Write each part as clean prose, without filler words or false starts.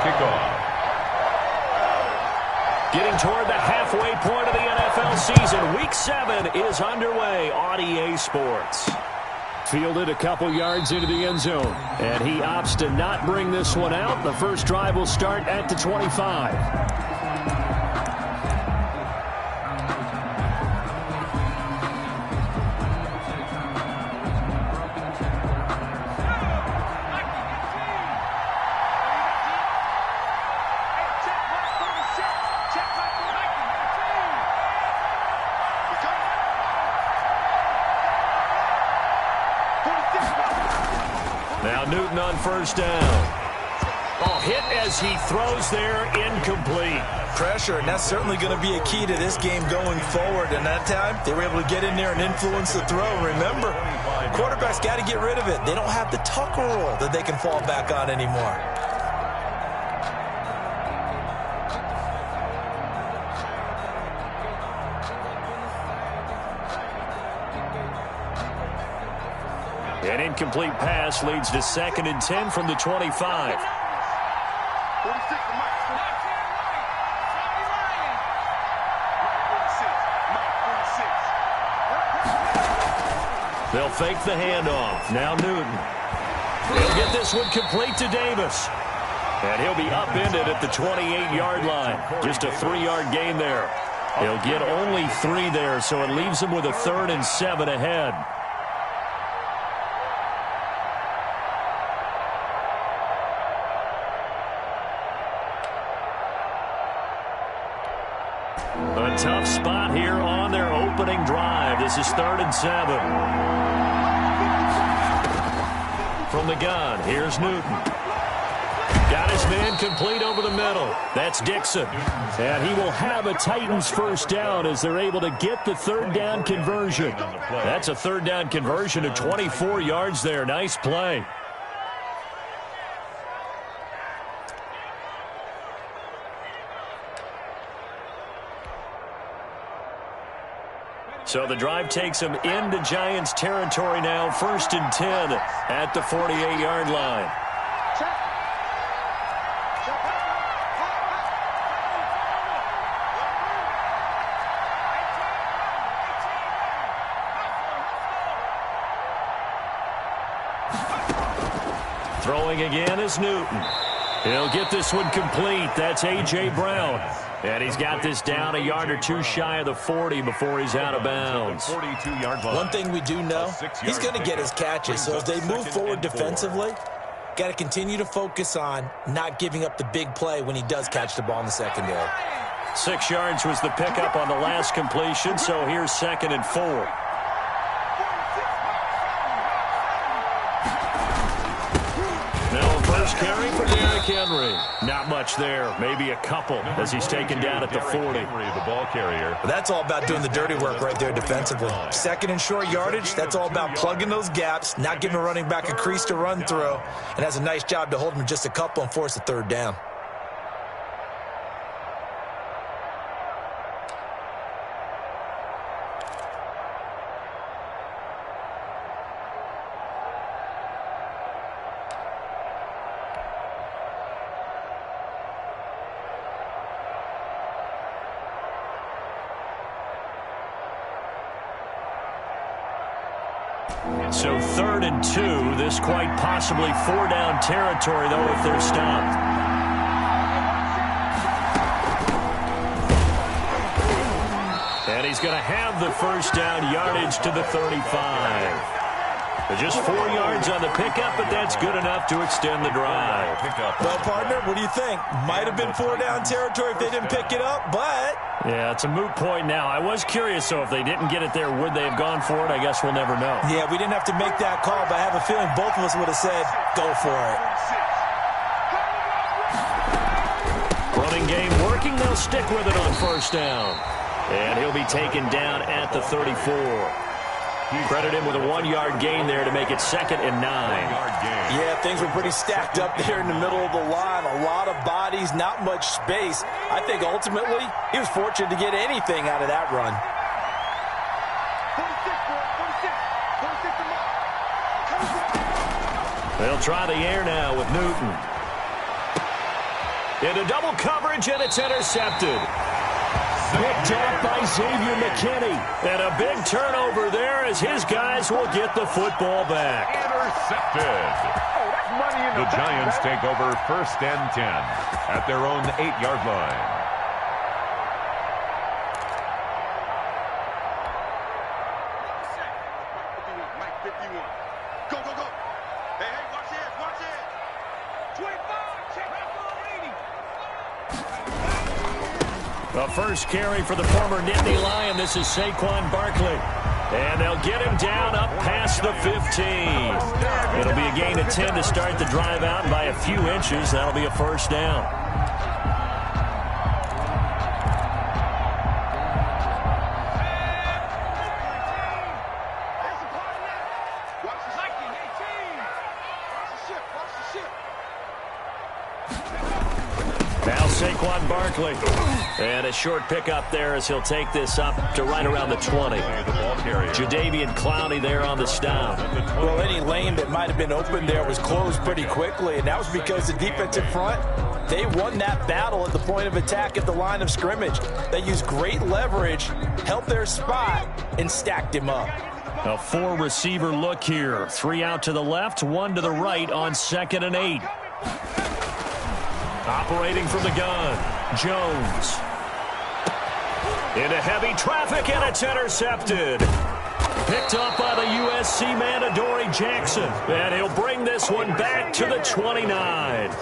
kickoff. Getting toward the halfway point of the NFL season. Week 7 is underway on EA Sports. Fielded a couple yards into the end zone. And he opts to not bring this one out. The first drive will start at the 25. Now Newton on first down. Oh, hit as he throws there, incomplete. Pressure, and that's certainly going to be a key to this game going forward. And that time, they were able to get in there and influence the throw. Remember, quarterbacks got to get rid of it. They don't have the Tucker rule that they can fall back on anymore. An incomplete pass leads to 2nd and 10 from the 25. They'll fake the handoff. Now Newton. He'll get this one complete to Davis. And he'll be upended at the 28-yard line. Just a 3-yard gain there. He'll get only 3 there, so it leaves him with a 3rd and 7 ahead. A tough spot here on their opening drive. This is 3rd and 7. From the gun, here's Newton. Got his man complete over the middle. That's Dixon. And he will have a Titans first down as they're able to get the 3rd down conversion. That's a 3rd down conversion of 24 yards there. Nice play. So the drive takes them into Giants territory now. 1st and 10 at the 48-yard line. Throwing again is Newton. He'll get this one complete. That's A.J. Brown. And he's got this down a yard or 2 shy of the 40 before he's out of bounds. One thing we do know, he's going to get his catches. So as they move forward defensively, got to continue to focus on not giving up the big play when he does catch the ball in the secondary. 6 yards was the pickup on the last completion, so here's 2nd and 4. Carry for Derrick Henry. Not much there. Maybe a couple as he's taken down at the 40. The ball carrier. That's all about doing the dirty work right there defensively. 2nd and short yardage, that's all about plugging those gaps, not giving a running back a crease to run through, and has a nice job to hold him just a couple and force a 3rd down. So 3rd and 2. This quite possibly 4-down territory, though, if they're stopped. And he's going to have the first down yardage to the 35. Just 4 yards on the pickup, but that's good enough to extend the drive. Well, partner, what do you think? Might have been 4-down territory if they didn't pick it up, but... Yeah, it's a moot point now. I was curious, so if they didn't get it there, would they have gone for it? I guess we'll never know. Yeah, we didn't have to make that call, but I have a feeling both of us would have said, go for it. Running game working. They'll stick with it on first down. And he'll be taken down at the 34. Credit him with a 1-yard gain there to make it 2nd and 9. Yeah, things were pretty stacked up there in the middle of the line. A lot of bodies, not much space. I think ultimately he was fortunate to get anything out of that run. They'll try the air now with Newton. Into double coverage, and it's intercepted. Picked off by Xavier McKinney. And a big turnover there as his guys will get the football back. Intercepted. The Giants take over 1st and 10 at their own 8-yard line. The first carry for the former Nittany Lion. This is Saquon Barkley. And they'll get him down up past the 15. It'll be a gain of 10 to start the drive out, and by a few inches, that'll be a first down. Now Saquon Barkley. And a short pickup there as he'll take this up to right around the 20. Jadeveon Clowney there on the stop. Well, any lane that might have been open there was closed pretty quickly, and that was because the defensive front, they won that battle at the point of attack at the line of scrimmage. They used great leverage, held their spot, and stacked him up. A 4-receiver look here. 3 out to the left, 1 to the right on 2nd and 8. Operating from the gun, Jones. Into heavy traffic, and it's intercepted. Picked up by the USC man, Adoree Jackson. And he'll bring this one back to the 29.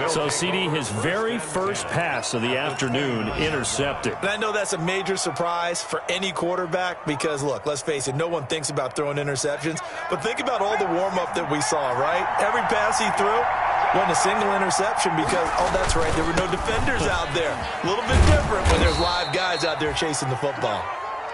So, CD, his very first pass of the afternoon intercepted. And I know that's a major surprise for any quarterback because, look, let's face it, no one thinks about throwing interceptions. But think about all the warm-up that we saw, right? Every pass he threw wasn't a single interception because, oh, that's right, there were no defenders out there. A little bit different when there's live guys out there chasing the football.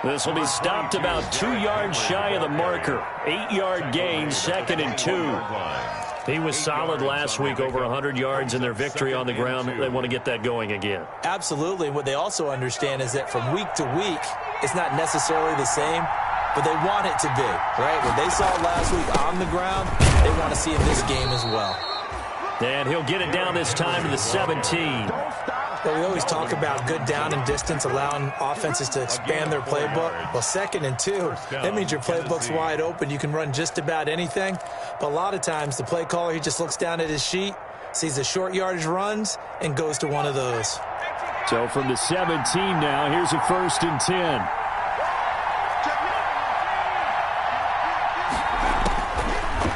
This will be stopped about 2 yards shy of the marker. 8-yard gain, 2nd and 2. He was solid last week, over 100 yards in their victory on the ground. They want to get that going again. Absolutely. What they also understand is that from week to week, it's not necessarily the same, but they want it to be, right? What they saw last week on the ground, they want to see in this game as well. And he'll get it down this time to the 17. Well, we always talk about good down and distance, allowing offenses to expand their playbook. Well, 2nd and 2, that means your playbook's wide open. You can run just about anything. But a lot of times, the play caller, he just looks down at his sheet, sees the short yardage runs, and goes to one of those. So from the 17 now, here's a 1st and 10.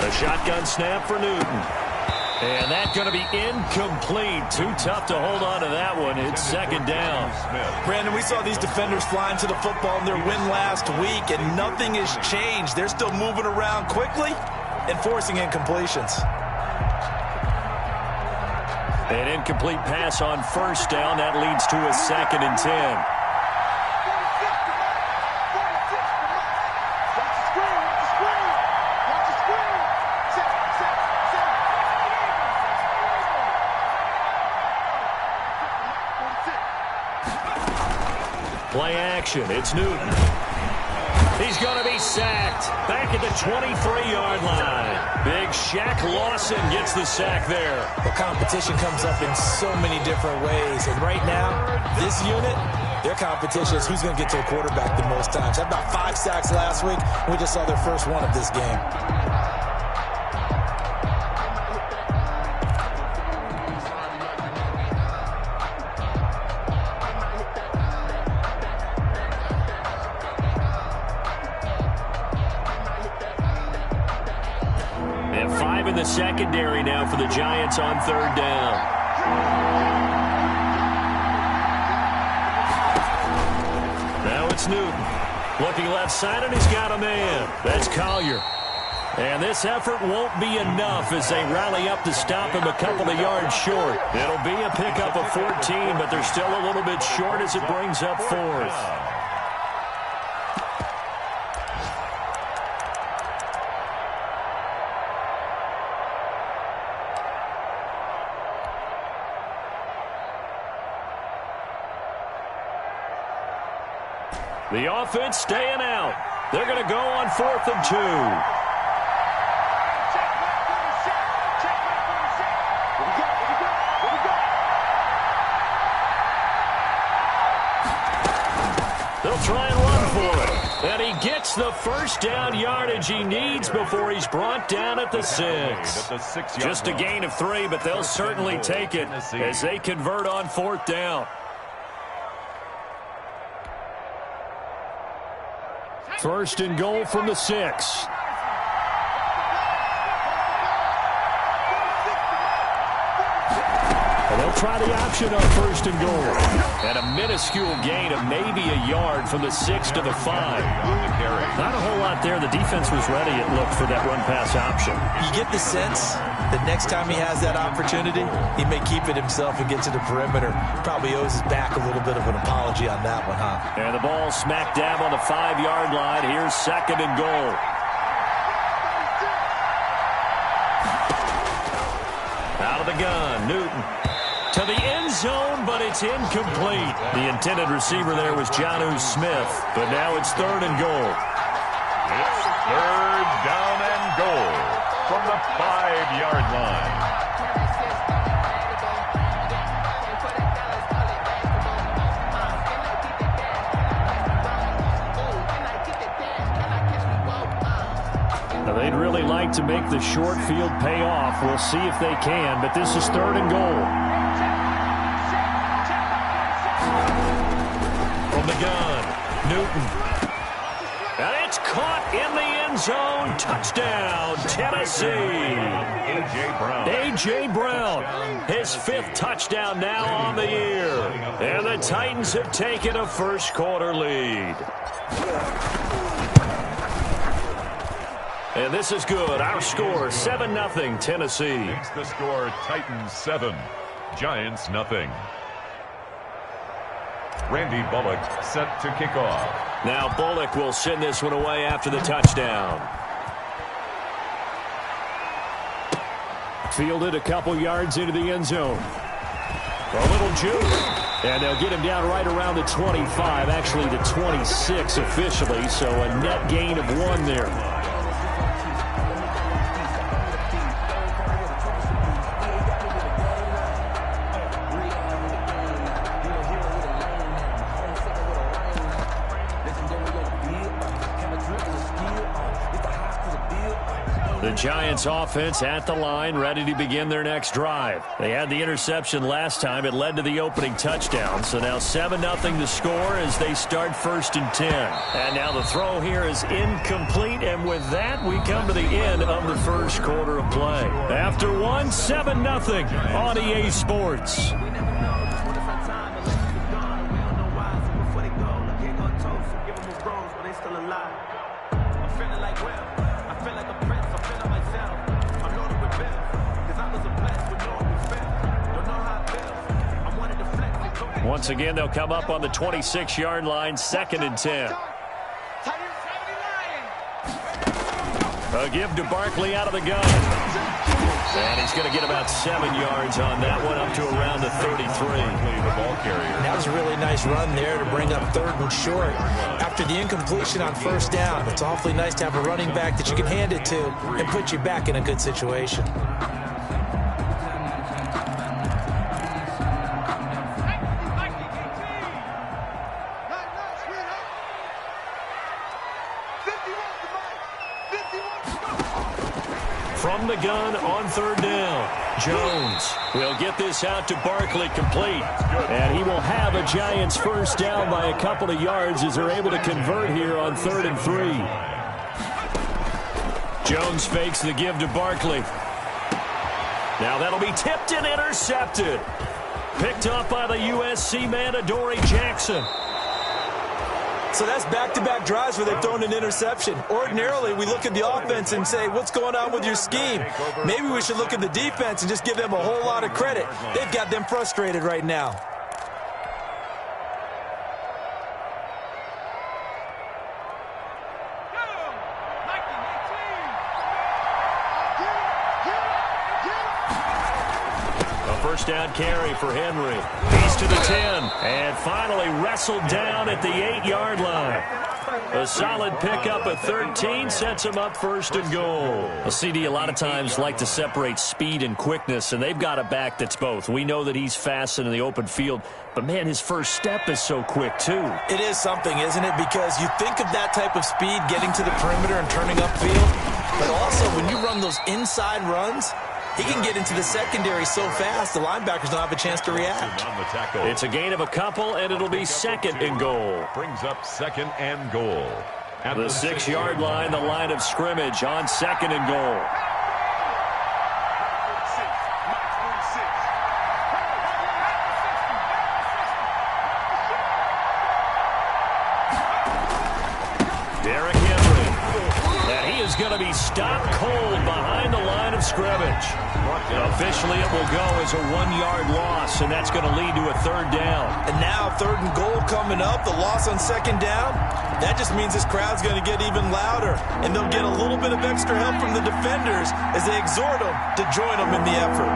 A shotgun snap for Newton. And that's going to be incomplete. Too tough to hold on to that one. It's 2nd down. Brandon, we saw these defenders fly into the football in their win last week, and nothing has changed. They're still moving around quickly and forcing incompletions. An incomplete pass on 1st down. That leads to a 2nd and 10. Play action. It's Newton. He's going to be sacked. Back at the 23-yard line. Big Shaq Lawson gets the sack there. The competition comes up in so many different ways. And right now, this unit, their competition is who's going to get to the quarterback the most times. Had about 5 sacks last week. We just saw their first one of this game. Secondary now for the Giants on 3rd down. Now it's Newton. Looking left side, and he's got a man. That's Collier. And this effort won't be enough as they rally up to stop him a couple of yards short. It'll be a pickup of 14, but they're still a little bit short as it brings up 4th. The offense staying out. They're going to go on 4th and 2. try and run for it. And he gets the first down yardage he needs before he's brought down at the 6. Just a gain of 3, but they'll certainly take it as they convert on 4th down. First and goal from the 6. They'll try the option on first and goal. And a minuscule gain of maybe a yard from the 6 to the 5. Not a whole lot there. The defense was ready, it looked, for that run-pass option. You get the sense that next time he has that opportunity, he may keep it himself and get to the perimeter. Probably owes his back a little bit of an apology on that one, huh? And the ball smack dab on the 5-yard line. Here's second and goal. Out of the gun, Newton. To the end zone, but it's incomplete. The intended receiver there was Jonnu Smith, but now it's 3rd and goal. It's 3rd down and goal from the 5-yard line. Now, they'd really like to make the short field pay off. We'll see if they can, but this is 3rd and goal. From the gun, Newton. And it's caught in the end zone. Touchdown, Tennessee. A.J. Brown, his 5th touchdown now on the year. And the Titans have taken a first-quarter lead. And this is good. Our score, 7-0, Tennessee. Makes the score Titans 7, Giants 0. Randy Bullock set to kick off. Now Bullock will send this one away after the touchdown. Fielded a couple yards into the end zone. A little juke. And they'll get him down right around the 25, actually the 26 officially, so a net gain of 1 there. The Giants offense at the line, ready to begin their next drive. They had the interception last time. It led to the opening touchdown. So now 7-0 to score as they start 1st and 10. And now the throw here is incomplete. And with that, we come to the end of the first quarter of play. After 1, 7-0 on EA Sports. Once again, they'll come up on the 26-yard line, 2nd and 10. A give to Barkley out of the gun. And he's going to get about 7 yards on that one, up to around the 33. The ball carrier. That was a really nice run there to bring up 3rd and short. After the incompletion on 1st down, it's awfully nice to have a running back that you can hand it to and put you back in a good situation. From the gun on 3rd down. Jones will get this out to Barkley, complete. And he will have a Giants first down by a couple of yards as they're able to convert here on 3rd and 3. Jones fakes the give to Barkley. Now that'll be tipped and intercepted. Picked up by the USC man, Adoree Jackson. So that's back-to-back drives where they've thrown an interception. Ordinarily, we look at the offense and say, what's going on with your scheme? Maybe we should look at the defense and just give them a whole lot of credit. They've got them frustrated right now. First down carry for Henry. He's to the 10. And finally wrestled down at the 8-yard line. A solid pickup at 13 sets him up first and goal. A CD a lot of times like to separate speed and quickness, and they've got a back that's both. We know that he's fast in the open field, but, man, his first step is so quick, too. It is something, isn't it? Because you think of that type of speed getting to the perimeter and turning upfield, but also when you run those inside runs, he can get into the secondary so fast, the linebackers don't have a chance to react. It's a gain of a couple, and it'll be second and goal. Brings up second and goal. At the 6-yard line, the line of scrimmage on second and goal. Derrick Henry. And he is going to be stopped cold behind the line of scrimmage. Officially, it will go as a 1-yard loss, and that's going to lead to a third down. And now third and goal coming up, the loss on second down. That just means this crowd's going to get even louder, and they'll get a little bit of extra help from the defenders as they exhort them to join them in the effort.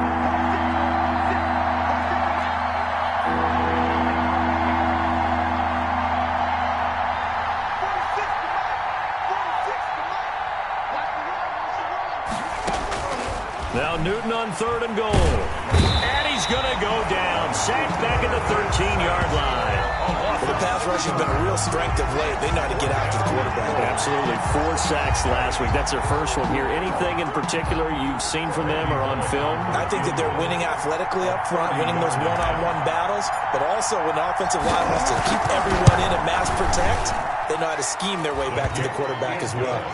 Now Newton on third and goal. And he's going to go down. Sacked back at the 13-yard line. Well, the pass rush has been a real strength of late. They know how to get after the quarterback. Absolutely. 4 sacks last week. That's their first one here. Anything in particular you've seen from them or on film? I think that they're winning athletically up front, winning those one-on-one battles, but also when the offensive line wants to keep everyone in and mass protect, they know how to scheme their way back to the quarterback as well.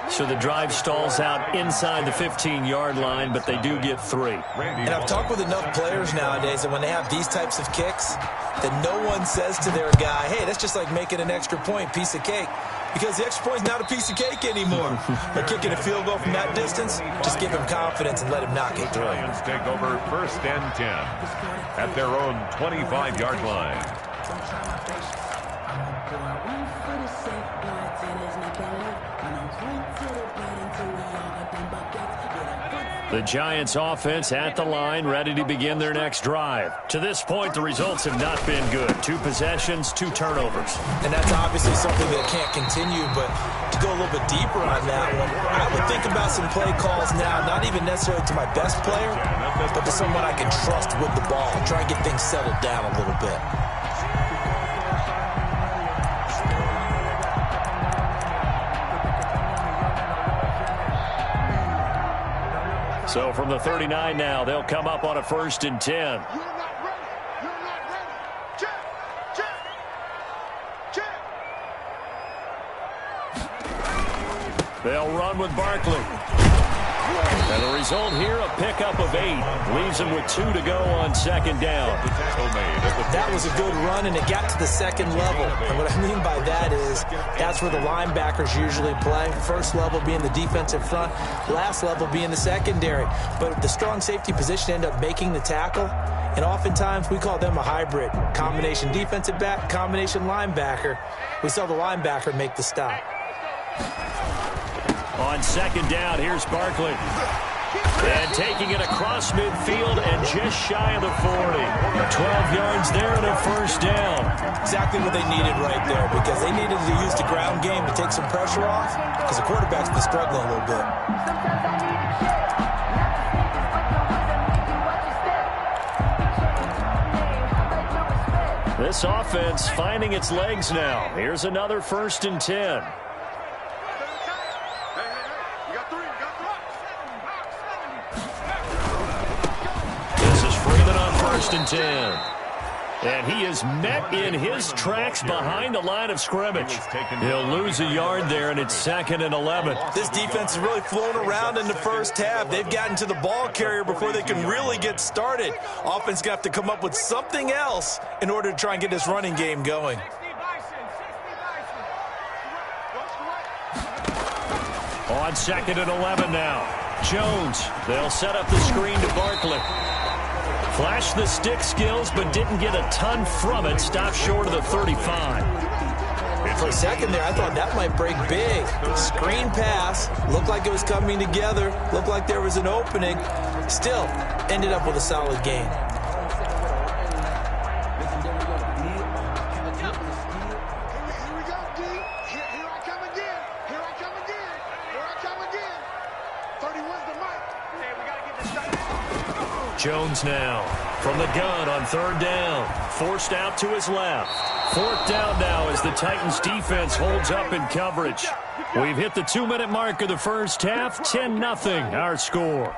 So the drive stalls out inside the 15-yard line, but they do get 3. And I've talked with enough players nowadays that when they have these types of kicks, that no one says to their guy, hey, that's just like making an extra point, piece of cake. Because the extra point's not a piece of cake anymore. They're kicking a field goal from that distance. Just give him confidence and let him knock it through. Giants take over first and 10 at their own 25-yard line. The Giants offense at the line, ready to begin their next drive. To this point, the results have not been good. 2 possessions, 2 turnovers. And that's obviously something that can't continue, but to go a little bit deeper on that one, I would think about some play calls now, not even necessarily to my best player, but to someone I can trust with the ball. Try and get things settled down a little bit. So from the 39 now, they'll come up on a first and 10. They'll run with Barkley. And the result here, a pickup of 8. Leaves him with 2 to go on second down. That was a good run, and it got to the second level. And what I mean by that is that's where the linebackers usually play. First level being the defensive front, last level being the secondary. But the strong safety position ended up making the tackle, and oftentimes we call them a hybrid. Combination defensive back, combination linebacker. We saw the linebacker make the stop. On second down, here's Barkley. And taking it across midfield and just shy of the 40. 12 yards there and a first down. Exactly what they needed right there, because they needed to use the ground game to take some pressure off, because the quarterback's been struggling a little bit. This offense finding its legs now. Here's another first and 10. First and 10. And he is met in his tracks behind the line of scrimmage. He'll lose a yard there, and it's second and 11. This defense is really flown around in the first half. They've gotten to the ball carrier before they can really get started. Offense got to come up with something else in order to try and get this running game going. On second and 11 now. Jones, they'll set up the screen to Barkley. Flashed the stick skills, but didn't get a ton from it. Stopped short of the 35. For a second there, I thought that might break big. Screen pass. Looked like it was coming together. Looked like there was an opening. Still, ended up with a solid gain. Jones now from the gun on third down. Forced out to his left. Fourth down now as the Titans defense holds up in coverage. We've hit the 2-minute mark of the first half. 10-0 our score.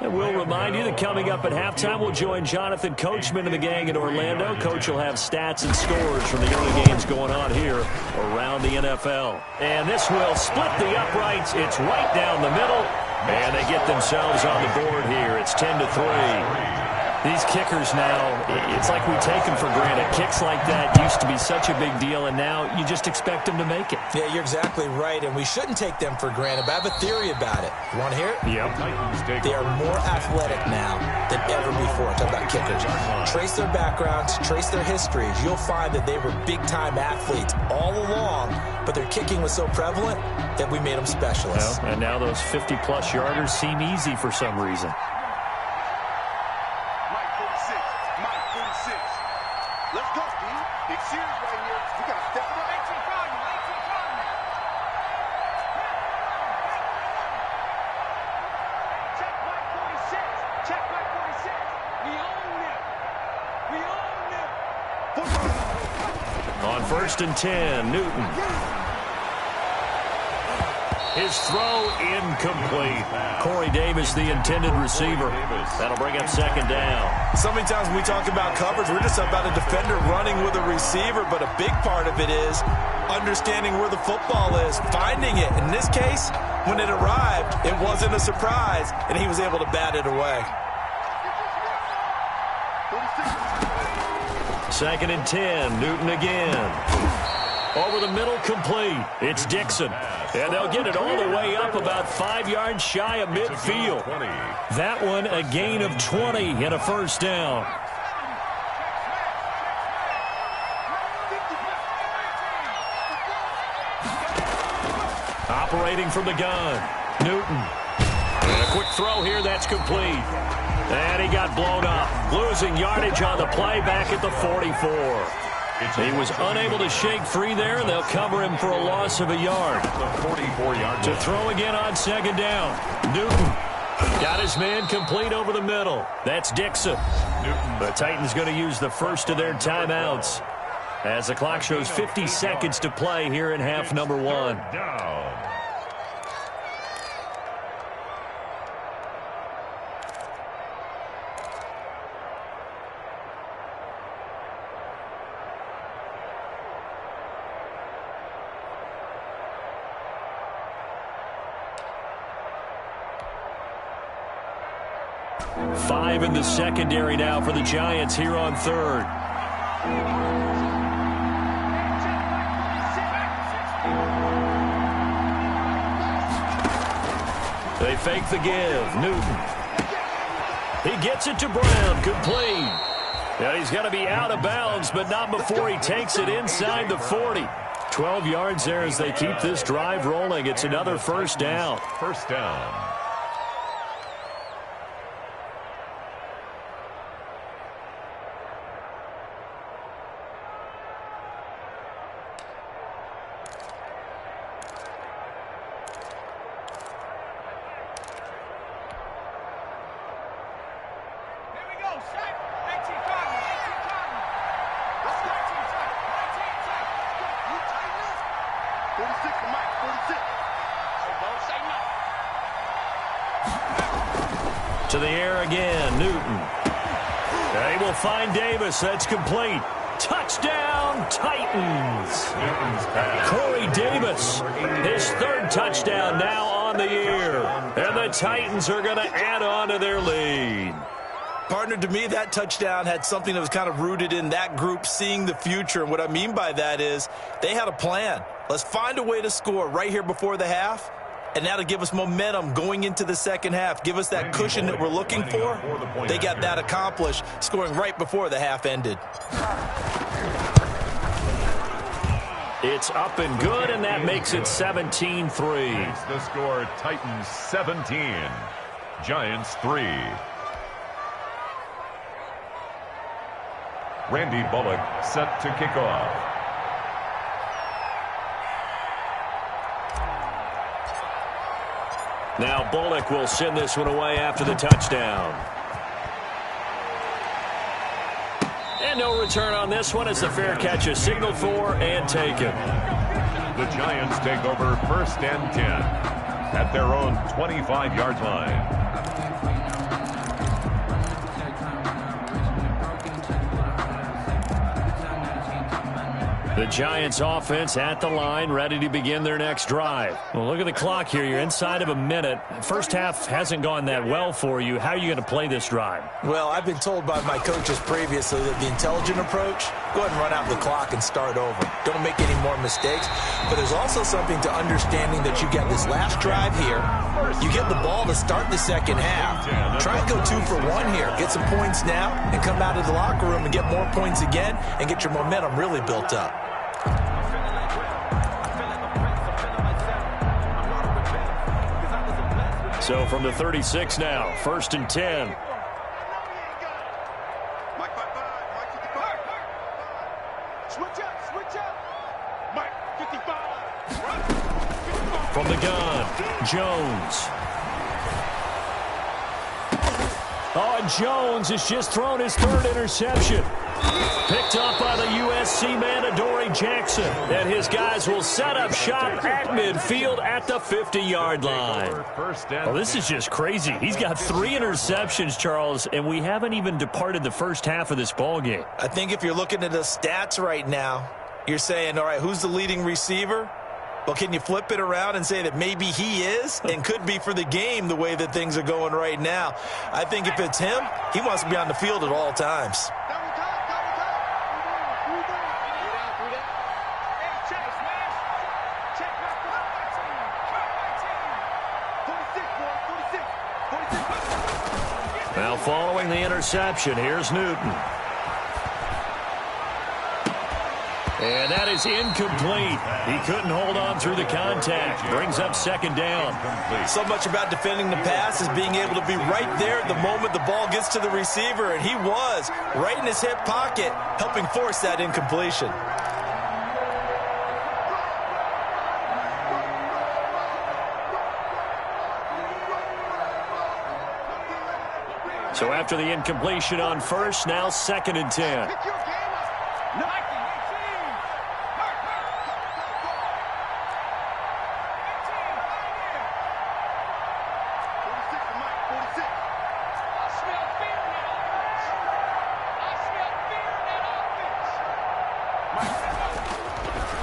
And we'll remind you that coming up at halftime, we'll join Jonathan Coachman and the gang in Orlando. Coach will have stats and scores from the early games going on here around the NFL. And this will split the uprights. It's right down the middle. And they get themselves on the board here. It's 10-3. These kickers now, it's like we take them for granted. Kicks like that used to be such a big deal, and now you just expect them to make it. Yeah, you're exactly right, and we shouldn't take them for granted, but I have a theory about it. You want to hear it? Yep. They are more athletic now than ever before. Talk about kickers. Trace their backgrounds, trace their histories. You'll find that they were big-time athletes all along, but their kicking was so prevalent that we made them specialists. Well, and now those 50-plus yarders seem easy for some reason. Let's go, D. Big series right here. We got to step it up. Check back 46. Check back 46. We own it. On 1st and 10, Newton. His throw incomplete. Corey Davis, the intended receiver. That'll bring up 2nd down. So many times when we talk about coverage, we're just about a defender running with a receiver, but a big part of it is understanding where the football is, finding it. In this case, when it arrived, it wasn't a surprise, and he was able to bat it away. 2nd and 10, Newton again. Over the middle, complete. It's Dixon. And they'll get it all the way up about 5 yards shy of midfield. That one a gain of 20 and a first down. Operating from the gun, Newton. And a quick throw here, that's complete. And he got blown up. Losing yardage on the play back at the 44. He was unable to shake free there, and they'll cover him for a loss of a yard. To throw again on 2nd down. Newton got his man complete over the middle. That's Dixon. The Titans going to use the first of their timeouts as the clock shows 50 seconds to play here in half number 1. Five in the secondary now for the Giants here on 3rd. They fake the give. Newton. He gets it to Brown. Complete. Now he's going to be out of bounds, but not before he takes it inside the 40. 12 yards there as they keep this drive rolling. It's another first down. First down. To the air again, Newton. They will find Davis. That's complete. Touchdown, Titans. Corey Davis, his 3rd touchdown now on the year. And the Titans are going to add on to their lead. Partner, to me, that touchdown had something that was kind of rooted in that group seeing the future. And what I mean by that is they had a plan. Let's find a way to score right here before the half. And that'll give us momentum going into the second half. Give us that cushion that we're looking for. They got that accomplished, scoring right before the half ended. It's up and good, and that makes it 17-3. The score, Titans 17, Giants 3. Randy Bullock set to kick off. Now Bullock will send this one away after the touchdown. And no return on this one as the fair catch is signaled for and taken. The Giants take over 1st and 10 at their own 25-yard line. The Giants offense at the line, ready to begin their next drive. Well, look at the clock here. You're inside of a minute. First half hasn't gone that well for you. How are you going to play this drive? Well, I've been told by my coaches previously that the intelligent approach, go ahead and run out the clock and start over. Don't make any more mistakes. But there's also something to understanding that you get this last drive here. You get the ball to start the second half. Try and go 2 for 1 here. Get some points now and come out of the locker room and get more points again and get your momentum really built up. So from the 36 now, 1st and 10. From the gun, Jones. Oh, and Jones has just thrown his 3rd interception. Picked up by the USC man, Adoree Jackson. And his guys will set up shop at midfield at the 50-yard line. Well, this is just crazy. He's got 3 interceptions, Charles, and we haven't even departed the first half of this ballgame. I think if you're looking at the stats right now, you're saying, all right, who's the leading receiver? Well, can you flip it around and say that maybe he is and could be for the game the way that things are going right now? I think if it's him, he wants to be on the field at all times. Now following the interception, here's Newton. And that is incomplete. He couldn't hold on through the contact. Brings up 2nd down. So much about defending the pass is being able to be right there the moment the ball gets to the receiver, and he was right in his hip pocket, helping force that incompletion. So after the incompletion on 1st, now 2nd and 10.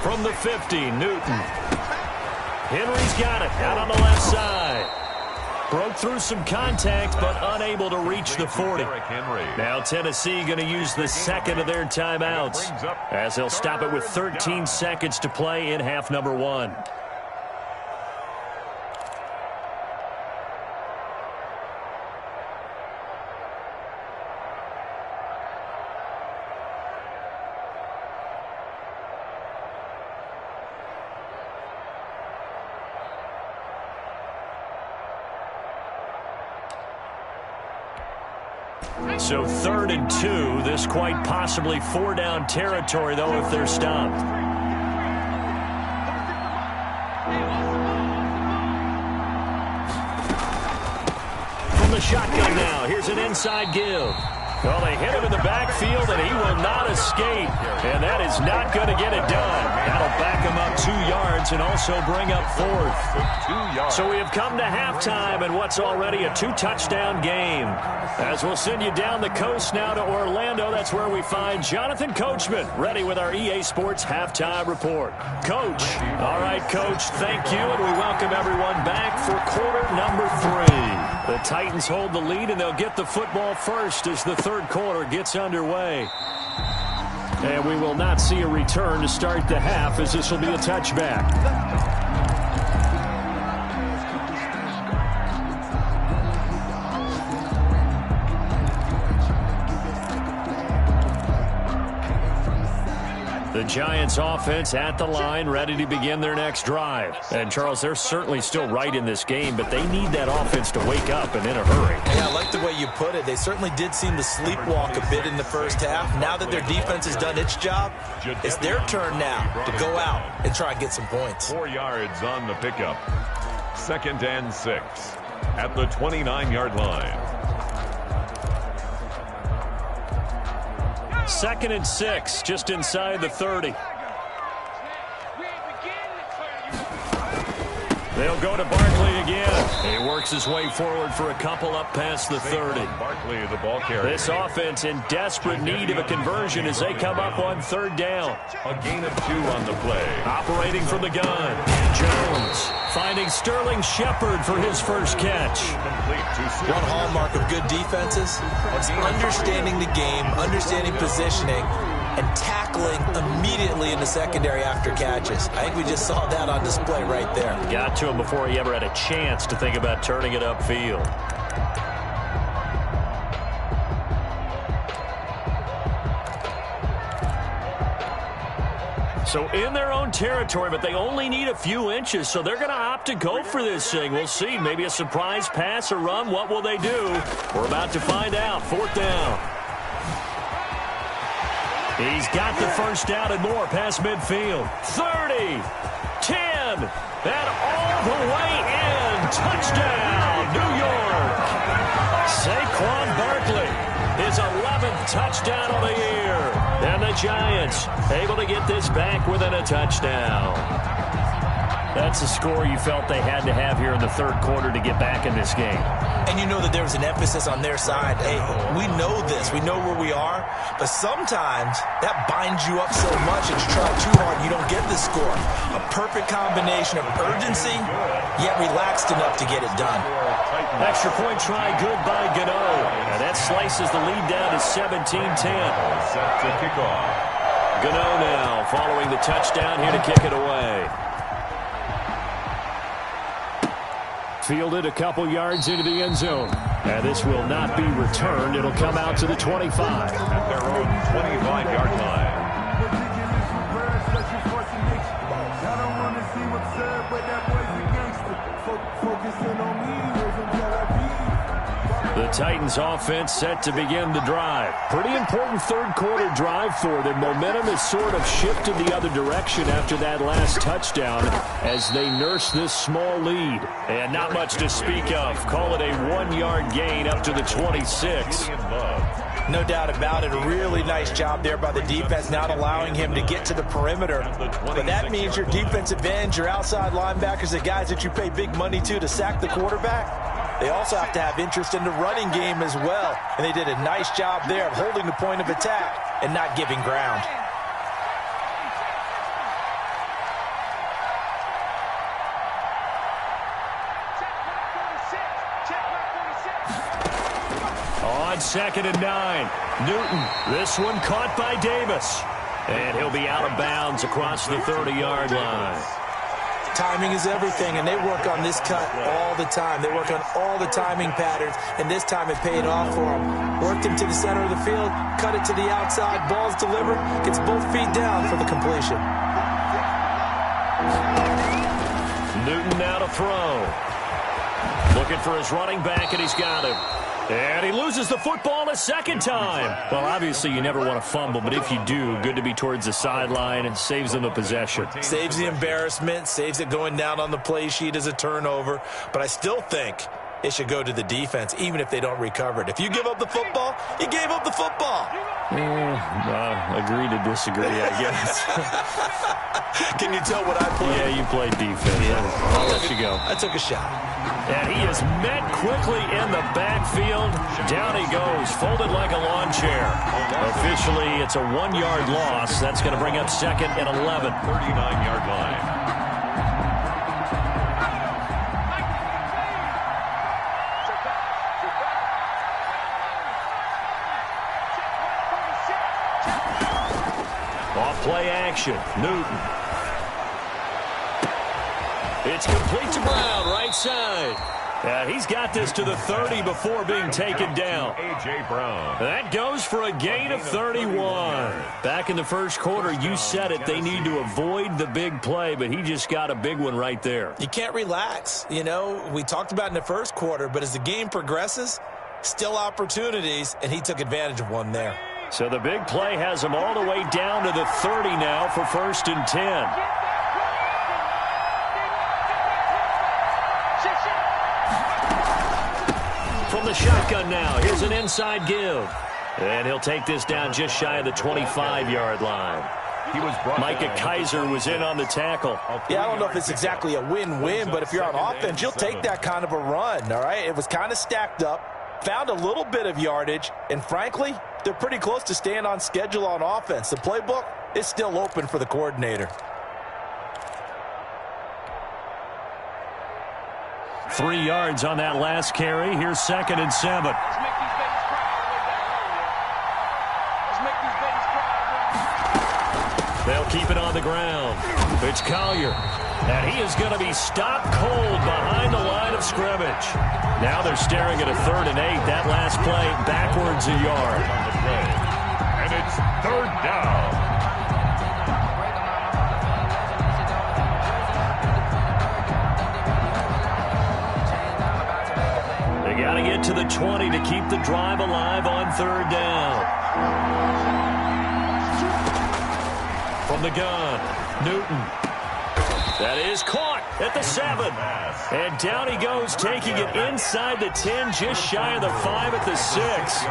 From the 50, Newton. Henry's got it out on the left side. Broke through some contact, but unable to reach the 40. Now Tennessee going to use the 2nd of their timeouts, as they'll stop it with 13 seconds to play in half number 1. So 3rd and 2. This quite possibly 4-down territory, though, if they're stopped. From the shotgun now, here's an inside give. Well, they hit him in the backfield, and he will not escape. And that is not going to get it done. That'll back him up 2 yards and also bring up 4th. So we have come to halftime in what's already a 2-touchdown game. As we'll send you down the coast now to Orlando, that's where we find Jonathan Coachman, ready with our EA Sports Halftime Report. Coach. All right, Coach, thank you, and we welcome everyone back for quarter number 3. The Titans hold the lead, and they'll get the football first as the 3rd quarter gets underway. And we will not see a return to start the half, as this will be a touchback. The Giants offense at the line, ready to begin their next drive. And, Charles, they're certainly still right in this game, but they need that offense to wake up and in a hurry. Yeah, I like the way you put it. They certainly did seem to sleepwalk a bit in the first half. Now that their defense has done its job, it's their turn now to go out and try and get some points. 4 yards on the pickup. 2nd and 6 at the 29-yard line. 2nd and 6, just inside the 30. They'll go to Barkley again. He works his way forward for a couple up past the 30. Barkley, the ball carrier. This offense in desperate need of a conversion as they come up on 3rd down. A gain of 2 on the play. Operating from the gun, Jones finding Sterling Shepard for his first catch. One hallmark of good defenses is understanding the game, understanding positioning, and tackling immediately in the secondary after catches. I think we just saw that on display right there. Got to him before he ever had a chance to think about turning it upfield. So in their own territory, but they only need a few inches, so they're going to opt to go for this thing. We'll see. Maybe a surprise pass or run. What will they do? We're about to find out. 4th down. He's got the first down and more past midfield. 30, 10, and all the way in. Touchdown, New York. Saquon Barkley, his 11th touchdown of the year. And the Giants able to get this back within a touchdown. That's a score you felt they had to have here in the 3rd quarter to get back in this game. And you know that there was an emphasis on their side. Hey, we know this. We know where we are. But sometimes that binds you up so much that you try too hard and you don't get the score. A perfect combination of urgency, yet relaxed enough to get it done. Extra point try good by Gano. And that slices the lead down to 17-10. Set to kick off. Gano now following the touchdown here to kick it away. Fielded a couple yards into the end zone. And this will not be returned. It'll come out to the 25. At their own 25-yard line. The Titans offense set to begin the drive. Pretty important 3rd quarter drive for them. Momentum has sort of shifted the other direction after that last touchdown as they nurse this small lead. And not much to speak of. Call it a 1-yard gain up to the 26. No doubt about it. A really nice job there by the defense, not allowing him to get to the perimeter. But that means your defensive ends, your outside linebackers, the guys that you pay big money to sack the quarterback, they also have to have interest in the running game as well. And they did a nice job there of holding the point of attack and not giving ground. On 2nd and 9, Newton. This one caught by Davis. And he'll be out of bounds across the 30-yard line. Timing is everything, and they work on this cut all the time. They work on all the timing patterns, and this time it paid off for them. Worked him to the center of the field, cut it to the outside, ball's delivered, gets both feet down for the completion. Newton now to throw. Looking for his running back, and he's got him. And he loses the football a 2nd time. Well, obviously you never want to fumble, but if you do, good to be towards the sideline and saves them a possession. Saves the embarrassment, saves it going down on the play sheet as a turnover. But I still think it should go to the defense, even if they don't recover it. If you give up the football, you gave up the football. Agree to disagree, I guess. Can you tell what I played? Yeah, you played defense. Yeah. I'll let you go. I took a shot. And he is met quickly in the backfield. Down he goes, folded like a lawn chair. Officially, it's a 1-yard loss. That's going to bring up 2nd and 11. 39-yard line. Off play action, Newton. It's complete to Brown, right side. He's got this to the 30 before being taken down. A.J. Brown. That goes for a gain of 31. Back in the 1st quarter, you said it, they need to avoid the big play, but he just got a big one right there. You can't relax. You know, we talked about in the 1st quarter, but as the game progresses, still opportunities, and he took advantage of one there. So the big play has him all the way down to the 30 now for 1st and 10. From the shotgun now, here's an inside give. And he'll take this down just shy of the 25-yard line. Micah Kaiser was in on the tackle. Yeah, I don't know if it's exactly a win-win, but if you're on offense, you'll take that kind of a run, all right? It was kind of stacked up, found a little bit of yardage, and frankly, they're pretty close to staying on schedule on offense. The playbook is still open for the coordinator. 3 yards on that last carry. Here's 2nd and 7. They'll keep it on the ground. It's Collier. And he is going to be stopped cold behind the line of scrimmage. Now they're staring at a 3rd and 8. That last play backwards a yard. And it's 3rd down. They got to get to the 20 to keep the drive alive on 3rd down. From the gun, Newton. That is caught at the 7. And down he goes, taking it inside the 10, just shy of the 5 at the 6.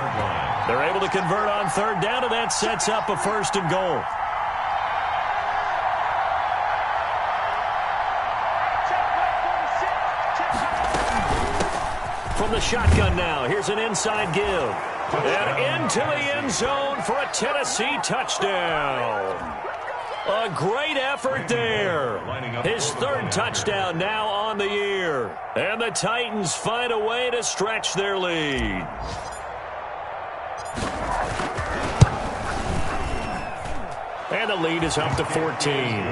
They're able to convert on 3rd down, and that sets up a 1st and goal. From the shotgun now, here's an inside give. And into the end zone for a Tennessee touchdown. A great effort there. His 3rd touchdown now on the year. And the Titans find a way to stretch their lead. And the lead is up to 14.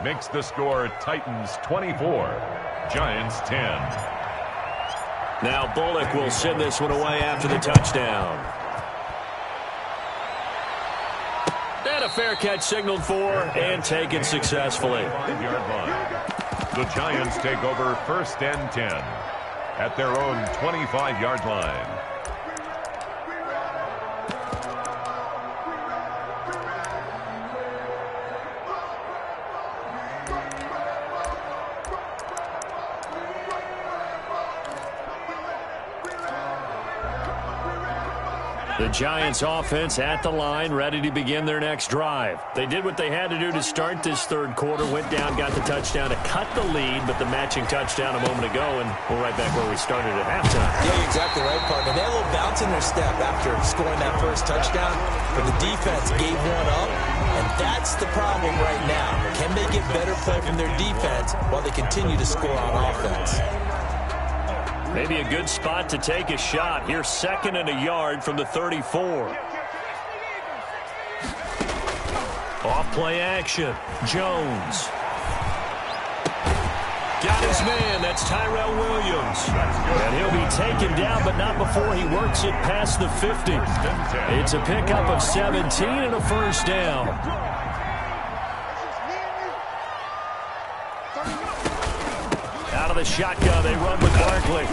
Makes the score Titans 24, Giants 10. Now Bullock will send this one away after the touchdown. And a fair catch signaled for and taken successfully. The Giants take over 1st and 10 at their own 25-yard line. The Giants offense at the line, ready to begin their next drive. They did what they had to do to start this 3rd quarter, went down, got the touchdown to cut the lead, but the matching touchdown a moment ago, and we're right back where we started at halftime. Yeah, you're exactly right, partner. They had a little bounce in their step after scoring that 1st touchdown, but the defense gave one up, and that's the problem right now. Can they get better play from their defense while they continue to score on offense? Maybe a good spot to take a shot. Here's 2nd and a yard from the 34. Off play action. Jones. Got his man. That's Tyrell Williams. And he'll be taken down, but not before he works it past the 50. It's a pickup of 17 and a 1st down. Out of the shotgun, they run with Barkley.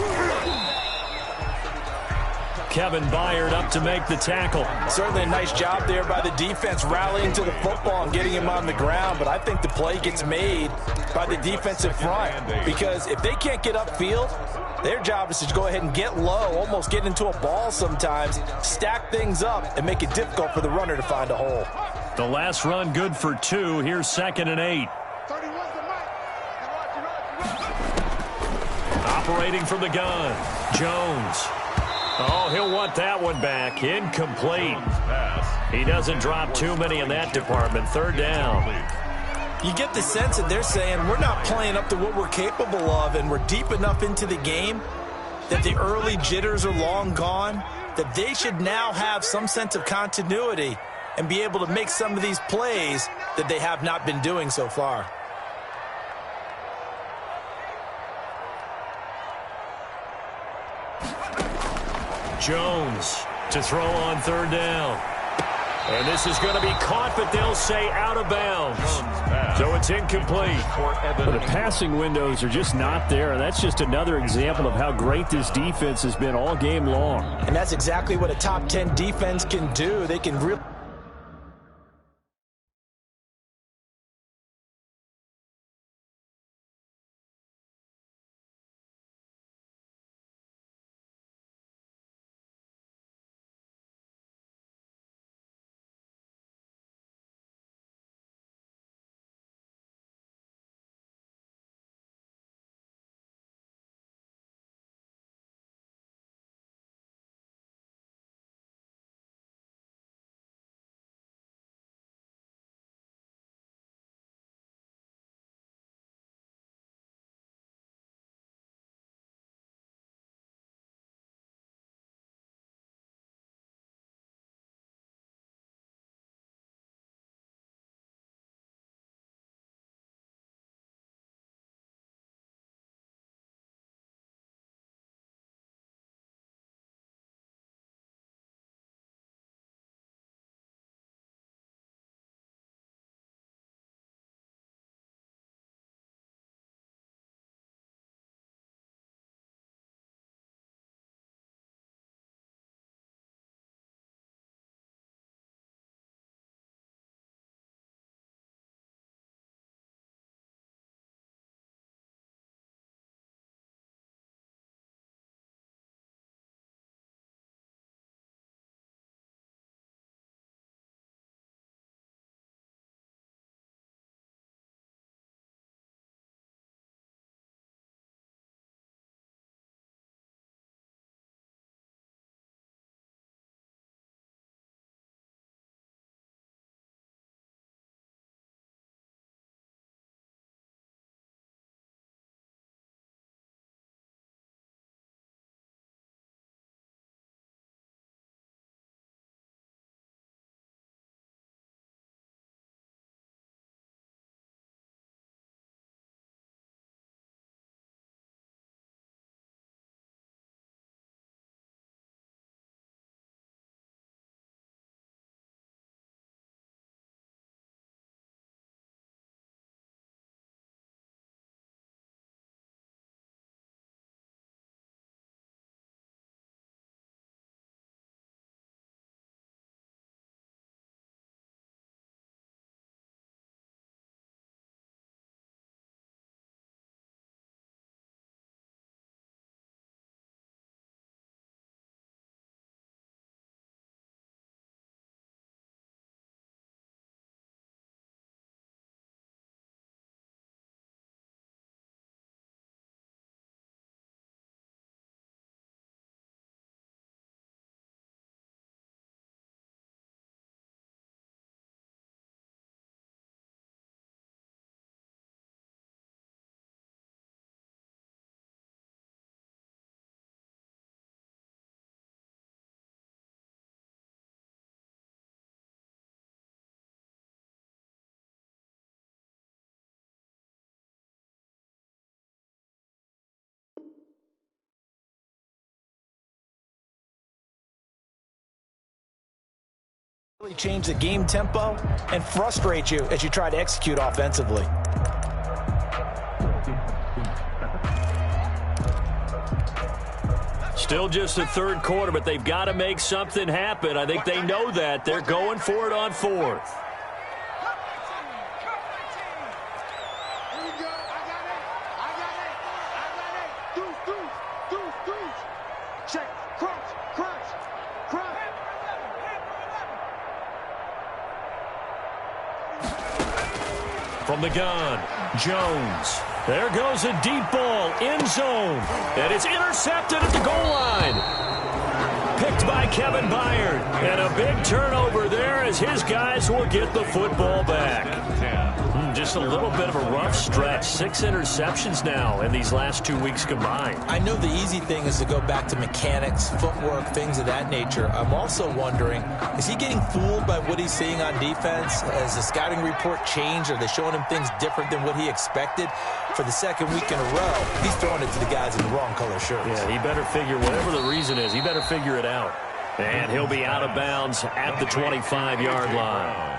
Kevin Byard up to make the tackle. Certainly a nice job there by the defense rallying to the football and getting him on the ground, but I think the play gets made by the defensive front because if they can't get upfield, their job is to go ahead and get low, almost get into a ball sometimes, stack things up, and make it difficult for the runner to find a hole. The last run good for 2. Here's 2nd and 8. Operating from the gun, Jones. Oh, he'll want that one back. Incomplete. He doesn't drop too many in that department. 3rd down. You get the sense that they're saying we're not playing up to what we're capable of, and we're deep enough into the game that the early jitters are long gone, that they should now have some sense of continuity and be able to make some of these plays that they have not been doing so far. Jones to throw on 3rd down. And this is going to be caught, but they'll say out of bounds. So it's incomplete. Well, the passing windows are just not there, and that's just another example of how great this defense has been all game long. And that's exactly what a top 10 defense can do. They can really Change the game tempo and frustrate you as you try to execute offensively. Still just the third quarter, but they've got to make something happen. I think they know that. They're going for it on fourth. From the gun, Jones. There goes a deep ball, end zone. And it's intercepted at the goal line. Picked by Kevin Byard. And a big turnover there as his guys will get the football back. Just a little bit of a rough stretch. 6 interceptions now in these last 2 weeks combined. I know the easy thing is to go back to mechanics, footwork, things of that nature. I'm also wondering, is he getting fooled by what he's seeing on defense? Has the scouting report changed? Are they showing him things different than what he expected? For the second week in a row, he's throwing it to the guys in the wrong color shirts. Yeah, he better figure, whatever the reason is, he better figure it out. And he'll be out of bounds at the 25-yard line.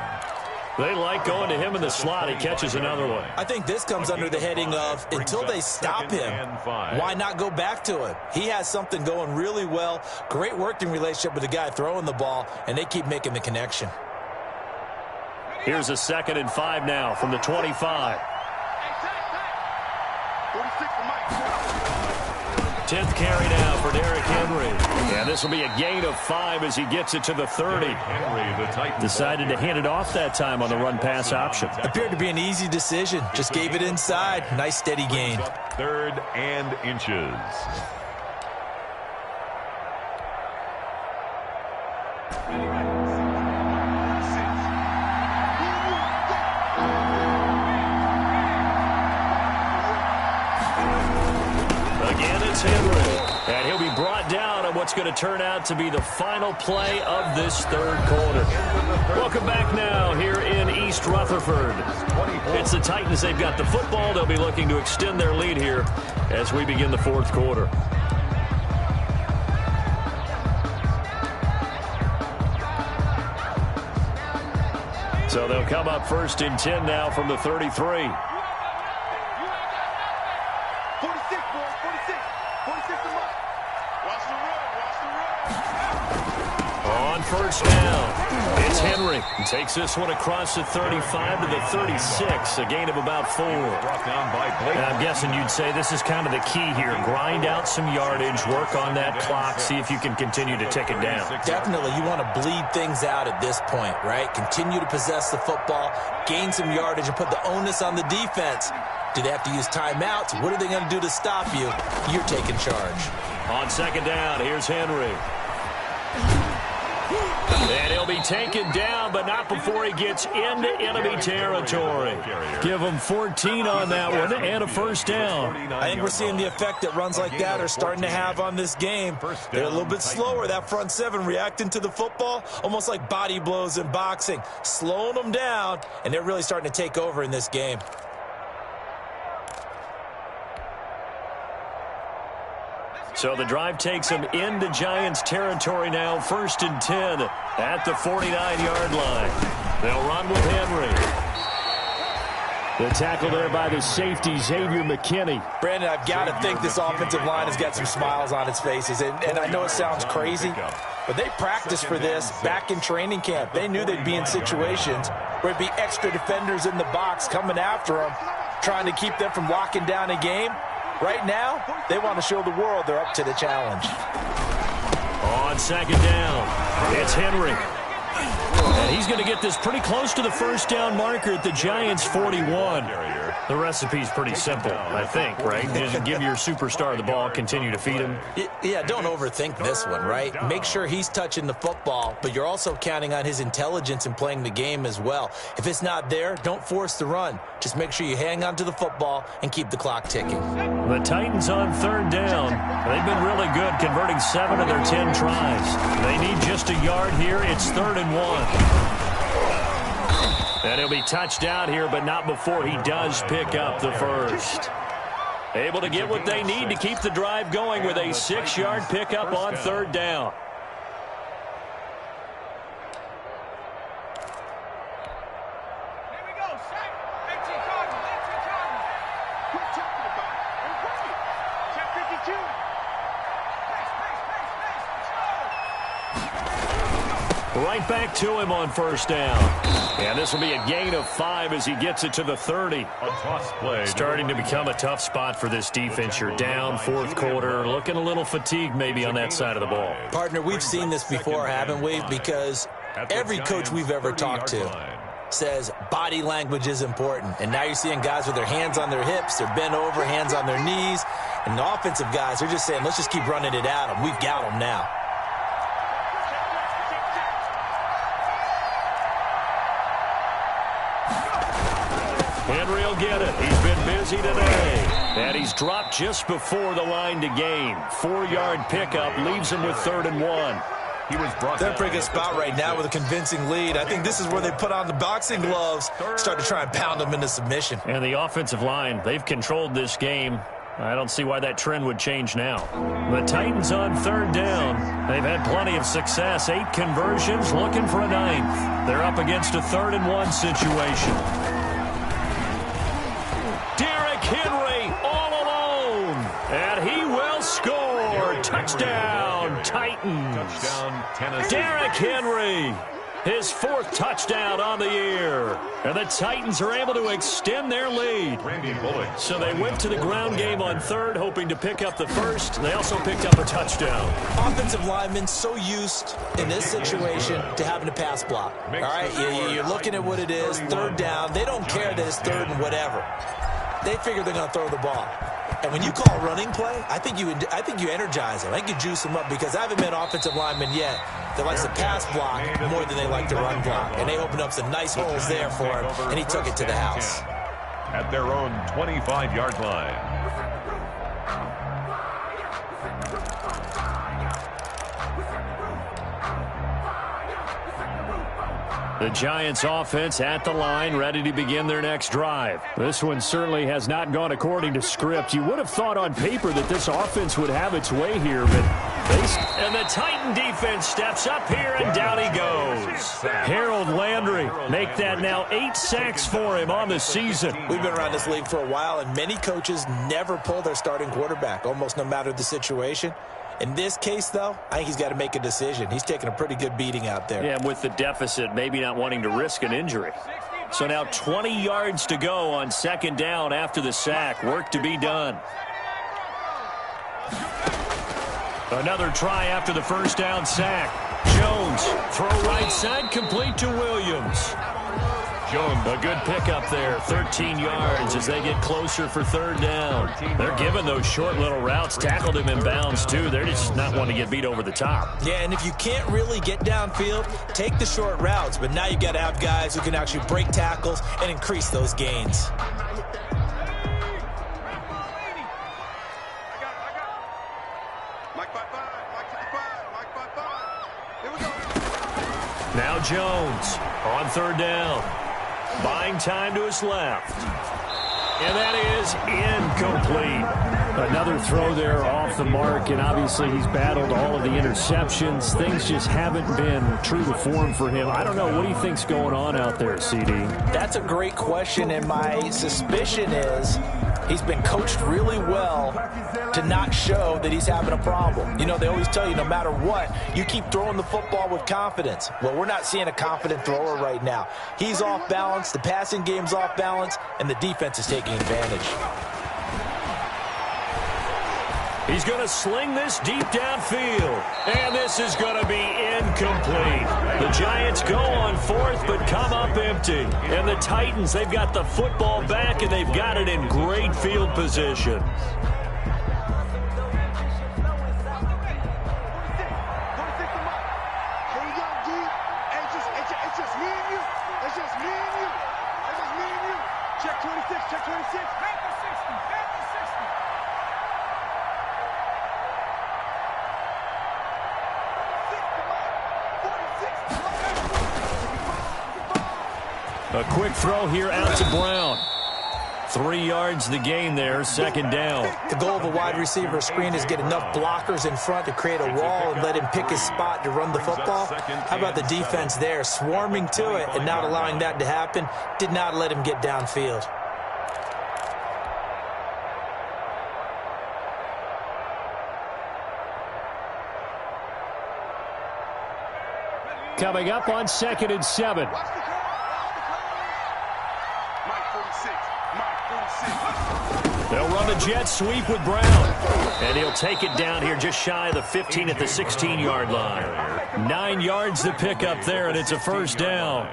They like going to him in the slot. He catches another one. I think this comes under the heading of, until they stop him, why not go back to him? He has something going really well. Great working relationship with the guy throwing the ball, and they keep making the connection. Here's a 2nd and 5 now from the 25. 10th carry now for Derrick Henry. And this will be a gain of 5 as he gets it to the 30. Decided to hand it off that time on the run-pass option. Appeared to be an easy decision. Just gave it inside. Nice, steady gain. 3rd and inches. Henry, and he'll be brought down on what's going to turn out to be the final play of this third quarter. Welcome back now here in East Rutherford. It's the Titans. They've got the football. They'll be looking to extend their lead here as we begin the fourth quarter. So they'll come up 1st and 10 now from the 33. On 1st down, it's Henry. He takes this one across the 35 to the 36, a gain of about 4. And I'm guessing you'd say this is kind of the key here. Grind out some yardage, work on that clock, see if you can continue to tick it down. Definitely, you want to bleed things out at this point, right? Continue to possess the football, gain some yardage, and put the onus on the defense. Do they have to use timeouts? What are they going to do to stop you? You're taking charge. On 2nd down, here's Henry. And he'll be taken down, but not before he gets into enemy territory. Give him 14 on that one and a 1st down. I think we're seeing the effect that runs like that are starting to have on this game. They're a little bit slower, that front 7 reacting to the football, almost like body blows in boxing, slowing them down, and they're really starting to take over in this game. So the drive takes them into Giants territory now, 1st and 10 at the 49-yard line. They'll run with Henry. The tackle there by the safety, Xavier McKinney. Brandon, I've got to think this offensive line has got some smiles on its faces. And I know it sounds crazy, but they practiced for this back in training camp. They knew they'd be in situations where it'd be extra defenders in the box coming after them, trying to keep them from locking down a game. Right now, they want to show the world they're up to the challenge. On 2nd down, it's Henry. And he's going to get this pretty close to the 1st down marker at the Giants' 41. The recipe's pretty simple, I think, right? Just give your superstar the ball, continue to feed him. Yeah, don't overthink this one, right? Make sure he's touching the football, but you're also counting on his intelligence in playing the game as well. If it's not there, don't force the run. Just make sure you hang on to the football and keep the clock ticking. The Titans on 3rd down. They've been really good, converting 7 of their 10 tries. They need just a yard here. It's 3rd and 1. And he'll be touched out here, but not before he does pick up the 1st. Able to get what they need to keep the drive going with a 6-yard pickup on 3rd down. right back to him on first down. And this will be a gain of 5 as he gets it to the 30. A toss play. Starting to become a tough spot for this defense. You're down fourth quarter, looking a little fatigued maybe on that side of the ball. Partner, we've seen this before, haven't we? Because every coach we've ever talked to says body language is important. And now you're seeing guys with their hands on their hips, they're bent over, hands on their knees. And the offensive guys are just saying, let's just keep running it at them. We've got them now. Henry will get it. He's been busy today. And he's dropped just before the line to gain. 4-yard pickup leaves him with 3rd and 1. They're in a pretty good spot right now with a convincing lead. I think this is where they put on the boxing gloves, start to try and pound them into submission. And the offensive line, they've controlled this game. I don't see why that trend would change now. The Titans on 3rd down. They've had plenty of success. 8 conversions, looking for a 9th. They're up against a 3rd and 1 situation. Derrick Henry all alone. And he will score. Touchdown, Titans. Touchdown, Tennessee. Derrick Henry, his 4th touchdown on the year. And the Titans are able to extend their lead. So they went to the ground game on 3rd, hoping to pick up the 1st. They also picked up a touchdown. Offensive linemen so used in this situation to having to pass block. All right, you're looking at what it is, 3rd down. They don't care that it's 3rd and whatever. They figure they're going to throw the ball. And when you call a running play, I think you energize them. I think you juice them up because I haven't met offensive linemen yet that likes to pass block more than they like to run block. And they opened up some nice holes there for him, and he took it to the house. At their own 25-yard line. The Giants offense at the line, ready to begin their next drive. This one certainly has not gone according to script. You would have thought on paper that this offense would have its way here, but and the Titan defense steps up here, and down he goes. Harold Landry, make that now 8 sacks for him on the season. We've been around this league for a while, and many coaches never pull their starting quarterback, almost no matter the situation. In this case, though, I think he's got to make a decision. He's taking a pretty good beating out there. Yeah, with the deficit, maybe not wanting to risk an injury. So now 20 yards to go on 2nd down after the sack. Work to be done. Another try after the 1st down sack. Jones, throw right side, complete to Williams. Jones, a good pickup there, 13 yards as they get closer for 3rd down. They're giving those short little routes, tackled him in bounds too. They're just not wanting to get beat over the top. Yeah, and if you can't really get downfield, take the short routes. But now you've got to have guys who can actually break tackles and increase those gains. Now Jones on 3rd down. Buying time to his left. And that is incomplete. Another throw there off the mark, and obviously he's battled all of the interceptions. Things just haven't been true to form for him. I don't know. What do you think's going on out there, CD? That's a great question, and my suspicion is he's been coached really well to not show that he's having a problem. You know, they always tell you no matter what, you keep throwing the football with confidence. Well, we're not seeing a confident thrower right now. He's off balance, the passing game's off balance, and the defense is taking advantage. He's going to sling this deep downfield. And this is going to be incomplete. The Giants go on 4th but come up empty. And the Titans, they've got the football back and they've got it in great field position. Check 26, check 26. Back to 60, back to 60. A quick throw here out to Brown. 3 yards the gain there, 2nd down. The goal of a wide receiver screen is get enough blockers in front to create a wall and let him pick his spot to run the football. How about the defense there, swarming to it and not allowing that to happen? Did not let him get downfield. Coming up on 2nd and 7. They'll run the jet sweep with Brown. And he'll take it down here just shy of the 15 at the 16-yard line. 9 yards to pick up there, and it's a first down.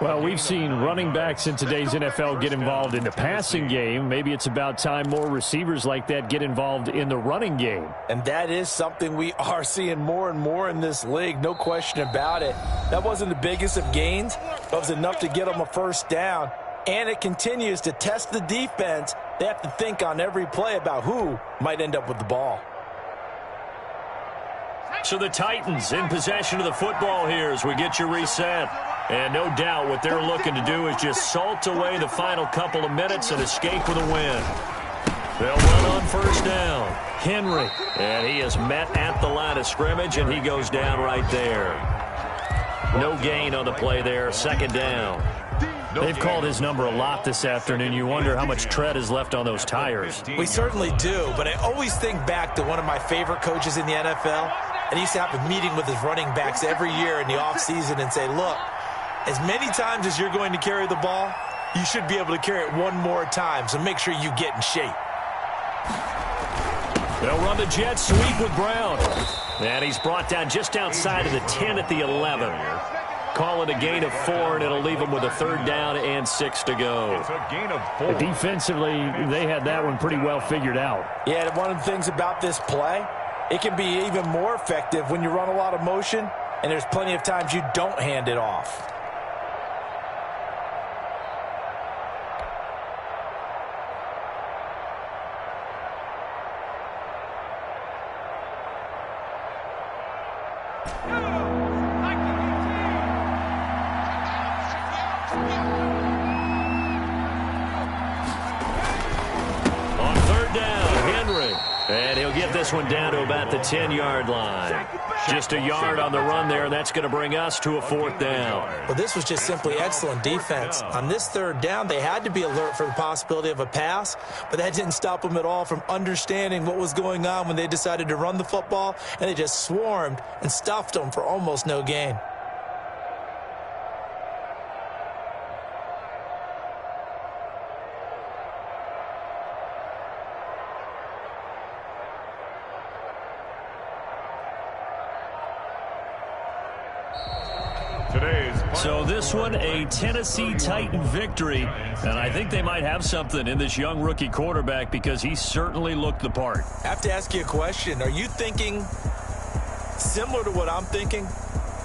Well, we've seen running backs in today's NFL get involved in the passing game. Maybe it's about time more receivers like that get involved in the running game. And that is something we are seeing more and more in this league, no question about it. That wasn't the biggest of gains, but it was enough to get them a first down. And it continues to test the defense. They have to think on every play about who might end up with the ball. So the Titans in possession of the football here as we get you reset. And no doubt what they're looking to do is just salt away the final couple of minutes and escape with a win. They'll run on first down. Henry. And he is met at the line of scrimmage, and he goes down right there. No gain on the play there. Second down. They've called his number a lot this afternoon. You wonder how much tread is left on those tires. We certainly do, but I always think back to one of my favorite coaches in the NFL. And he used to have a meeting with his running backs every year in the offseason and say, look, as many times as you're going to carry the ball, you should be able to carry it one more time, so make sure you get in shape. They'll run the jet sweep with Brown. And he's brought down just outside of the 10 at the 11. Call it a gain of 4, and it'll leave him with a third down and 6 to go. It's a gain of 4. Defensively, they had that one pretty well figured out. Yeah, and one of the things about this play, it can be even more effective when you run a lot of motion, and there's plenty of times you don't hand it off. This one down to about the 10-yard line. Just a yard on the run there. That's going to bring us to a fourth down. Well, this was just simply excellent defense. On this third down, they had to be alert for the possibility of a pass, but that didn't stop them at all from understanding what was going on when they decided to run the football, and they just swarmed and stuffed them for almost no gain. So this one, a Tennessee Titan victory, and I think they might have something in this young rookie quarterback because he certainly looked the part. I have to ask you a question. Are you thinking similar to what I'm thinking?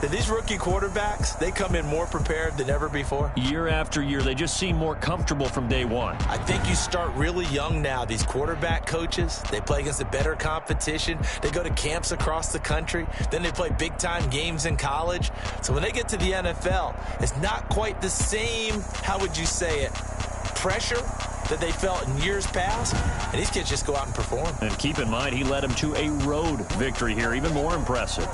That these rookie quarterbacks, they come in more prepared than ever before? Year after year, they just seem more comfortable from day one. I think you start really young now. These quarterback coaches, they play against a better competition. They go to camps across the country. Then they play big-time games in college. So when they get to the NFL, it's not quite the same, how would you say it, pressure that they felt in years past. And these kids just go out and perform. And keep in mind, he led them to a road victory here, even more impressive.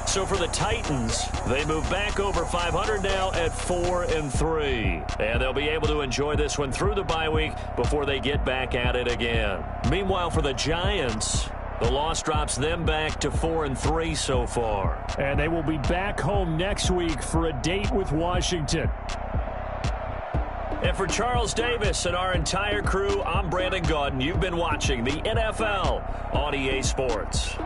So for the Titans, they move back over 500 now at 4-3. And they'll be able to enjoy this one through the bye week before they get back at it again. Meanwhile, for the Giants, the loss drops them back to 4-3 so far. And they will be back home next week for a date with Washington. And for Charles Davis and our entire crew, I'm Brandon Gaudin. You've been watching the NFL on EA Sports.